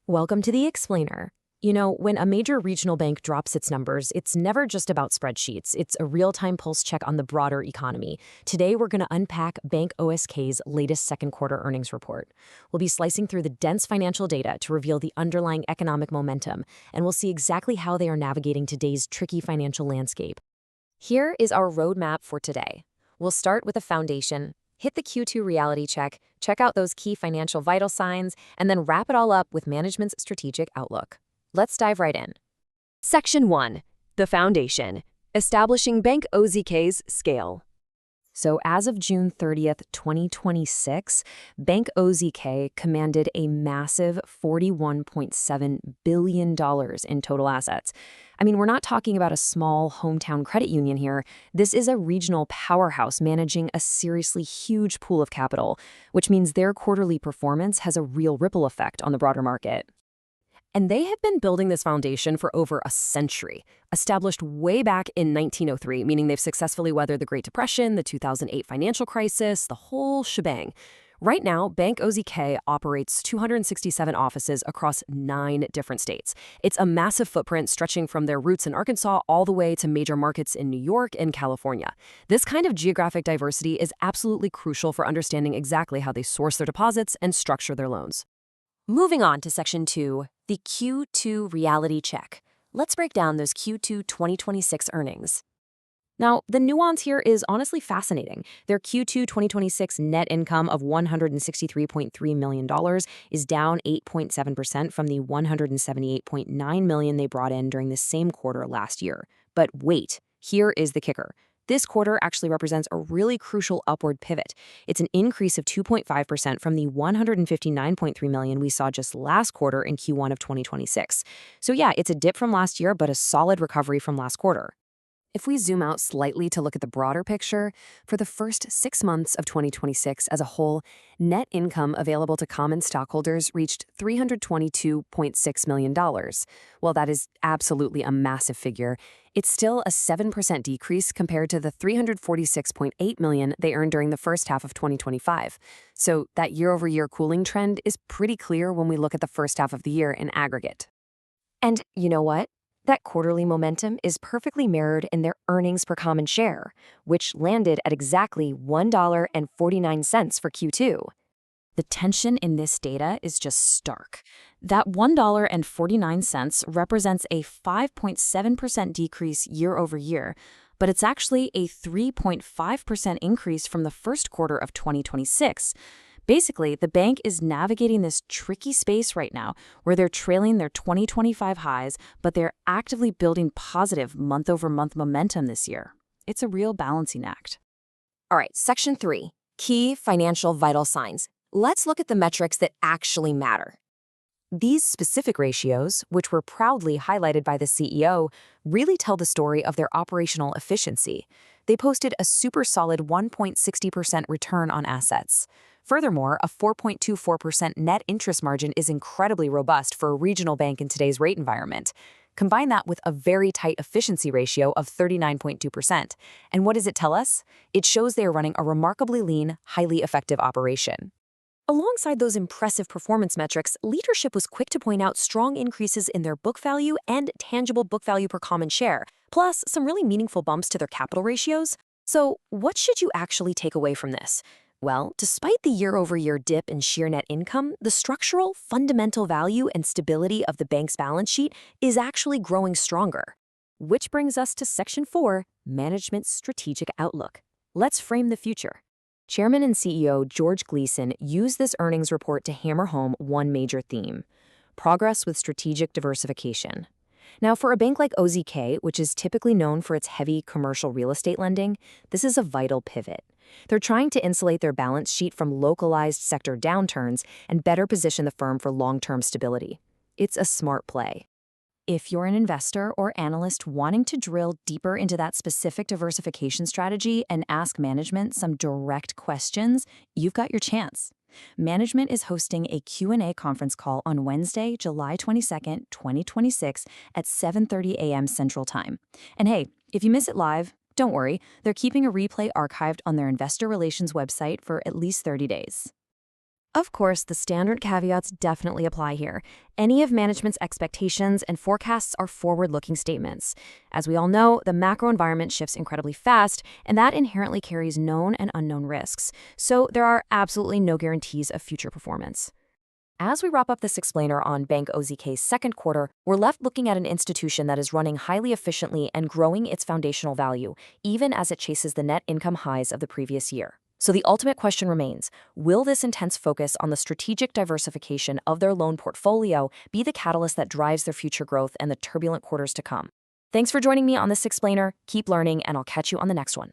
Welcome to the Explainer. You know, when a major regional bank drops its numbers, it's never just about spreadsheets. It's a real-time pulse check on the broader economy. Today, we're going to unpack Bank OZK's latest second quarter earnings report. We'll be slicing through the dense financial data to reveal the underlying economic momentum, and we'll see exactly how they are navigating today's tricky financial landscape. Here is our roadmap for today. We'll start with a foundation, hit the Q2 reality check out those key financial vital signs, and then wrap it all up with management's strategic outlook. Let's dive right in. Section 1. The Foundation. Establishing Bank OZK's Scale. So as of June 30th, 2026, Bank OZK commanded a massive $41.7 billion in total assets. I mean, we're not talking about a small hometown credit union here. This is a regional powerhouse managing a seriously huge pool of capital, which means their quarterly performance has a real ripple effect on the broader market. And they have been building this foundation for over a century, established way back in 1903, meaning they've successfully weathered the Great Depression, the 2008 financial crisis, the whole shebang. Right now, Bank OZK operates 267 offices across 9 different states. It's a massive footprint stretching from their roots in Arkansas all the way to major markets in New York and California. This kind of geographic diversity is absolutely crucial for understanding exactly how they source their deposits and structure their loans. Moving on to Section 2, the Q2 reality check. Let's break down those Q2 2026 earnings. Now, the nuance here is honestly fascinating. Their Q2 2026 net income of $163.3 million is down 8.7% from the $178.9 million they brought in during the same quarter last year. But wait, here is the kicker. This quarter actually represents a really crucial upward pivot. It's an increase of 2.5% from the $159.3 million we saw just last quarter in Q1 of 2026. So yeah, it's a dip from last year, but a solid recovery from last quarter. If we zoom out slightly to look at the broader picture, for the first 6 months of 2026 as a whole, net income available to common stockholders reached $322.6 million. While that is absolutely a massive figure, it's still a 7% decrease compared to the $346.8 million they earned during the first half of 2025. So that year-over-year cooling trend is pretty clear when we look at the first half of the year in aggregate. And you know what? That quarterly momentum is perfectly mirrored in their earnings per common share, which landed at exactly $1.49 for Q2. The tension in this data is just stark. That $1.49 represents a 5.7% decrease year over year, but it's actually a 3.5% increase from the first quarter of 2026. Basically, the bank is navigating this tricky space right now where they're trailing their 2025 highs, but they're actively building positive month-over-month momentum this year. It's a real balancing act. All right, Section 3, Key Financial Vital Signs. Let's look at the metrics that actually matter. These specific ratios, which were proudly highlighted by the CEO, really tell the story of their operational efficiency. They posted a super solid 1.60% return on assets. Furthermore, a 4.24% net interest margin is incredibly robust for a regional bank in today's rate environment. Combine that with a very tight efficiency ratio of 39.2%. And what does it tell us? It shows they are running a remarkably lean, highly effective operation. Alongside those impressive performance metrics, leadership was quick to point out strong increases in their book value and tangible book value per common share, plus some really meaningful bumps to their capital ratios. So what should you actually take away from this? Well, despite the year-over-year dip in sheer net income, the structural, fundamental value and stability of the bank's balance sheet is actually growing stronger. Which brings us to Section 4, Management's Strategic Outlook. Let's frame the future. Chairman and CEO George Gleason used this earnings report to hammer home one major theme: progress with strategic diversification. Now, for a bank like OZK, which is typically known for its heavy commercial real estate lending, this is a vital pivot. They're trying to insulate their balance sheet from localized sector downturns and better position the firm for long-term stability. It's a smart play. If you're an investor or analyst wanting to drill deeper into that specific diversification strategy and ask management some direct questions, you've got your chance. Management is hosting a Q&A conference call on Wednesday, July 22nd, 2026 at 7:30 a.m. Central Time. And hey, if you miss it live, don't worry, they're keeping a replay archived on their investor relations website for at least 30 days. Of course, the standard caveats definitely apply here. Any of management's expectations and forecasts are forward looking statements. As we all know, the macro environment shifts incredibly fast, and that inherently carries known and unknown risks. So there are absolutely no guarantees of future performance. As we wrap up this explainer on Bank OZK's second quarter, we're left looking at an institution that is running highly efficiently and growing its foundational value, even as it chases the net income highs of the previous year. So the ultimate question remains, will this intense focus on the strategic diversification of their loan portfolio be the catalyst that drives their future growth and the turbulent quarters to come? Thanks for joining me on this explainer. Keep learning, and I'll catch you on the next one.